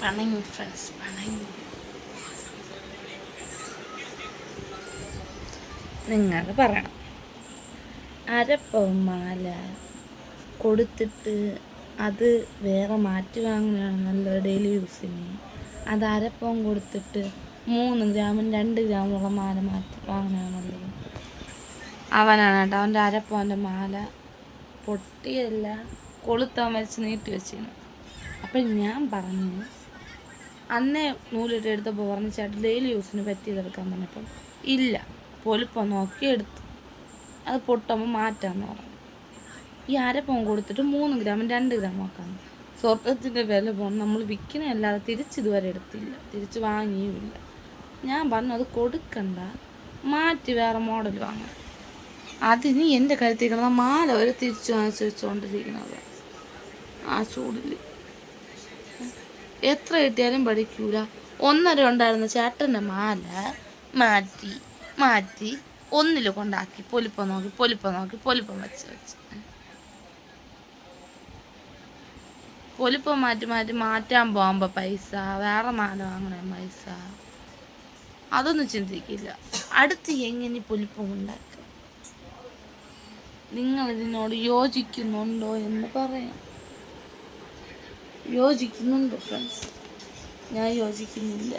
പണങ്ങി friends, പണങ്ങി. നിങ്ങൾ പറയണം, അരപ്പവൻ മാല കൊടുത്തിട്ട് അത് വേറെ മാറ്റി വാങ്ങുകയാണ് നല്ലത് ഡെയിലി യൂസിന്. അത് അരപ്പവൻ കൊടുത്തിട്ട് 3 ഗ്രാമും 2 ഗ്രാമുള്ള മാല മാറ്റി വാങ്ങുകയാണ് നല്ലത്. അവനാണ് കേട്ടോ അവൻ്റെ അരപ്പവൻ്റെ മാല പൊട്ടിയല്ല, കൊളുത്താൻ വെച്ച് നീട്ടി വെച്ചിരുന്നു. അപ്പം ഞാൻ പറഞ്ഞു, അന്നേ നൂലിട്ട് എടുത്തപ്പോൾ പറഞ്ഞു ചേട്ടൻ ഡെയിലി യൂസിന് പറ്റിയതെടുക്കാൻ പറഞ്ഞപ്പം ഇല്ല, പൊലിപ്പം നോക്കി എടുത്തു, അത് പൊട്ടുമ്പോൾ മാറ്റാമെന്ന് പറഞ്ഞു. ഈ അരപ്പവൻ കൊടുത്തിട്ട് 3 ഗ്രാമും 2 ഗ്രാമും ആക്കാന്ന്. സ്വർണ്ണത്തിൻ്റെ വില പോകണം, നമ്മൾ വിൽക്കുന്നതല്ലാതെ തിരിച്ചിതുവരെ എടുത്തില്ല, തിരിച്ച് വാങ്ങിയുമില്ല. ഞാൻ പറഞ്ഞു അത് കൊടുക്കണ്ട, മാറ്റി വേറെ മോഡൽ വാങ്ങാം. അതിന് എൻ്റെ കഴുത്തിൽ കിടന്ന മാല വരെ തിരിച്ചു വാങ്ങിച്ച് വെച്ചുകൊണ്ടിരിക്കുന്നത് ആ ചൂടിൽ. എത്ര കിട്ടിയാലും പഠിക്കൂല. 1.5 ഉണ്ടായിരുന്ന ചേട്ടൻ്റെ മാല മാറ്റി മാറ്റി 1 കൊണ്ടാക്കി. പൊലിപ്പം നോക്കി വെച്ച് പൊലിപ്പം മാറ്റാൻ പോകുമ്പോൾ പൈസ, വേറെ മാല വാങ്ങണ പൈസ, അതൊന്നും ചിന്തിക്കില്ല. അടുത്ത് എങ്ങനെ പൊലിപ്പം ഉണ്ടാക്കുക? നിങ്ങളിതിനോട് യോജിക്കുന്നുണ്ടോ എന്ന് പറയാം. യോജിക്കുന്നുണ്ടോ ഫ്രണ്ട്സ്? ഞാൻ യോജിക്കുന്നില്ല.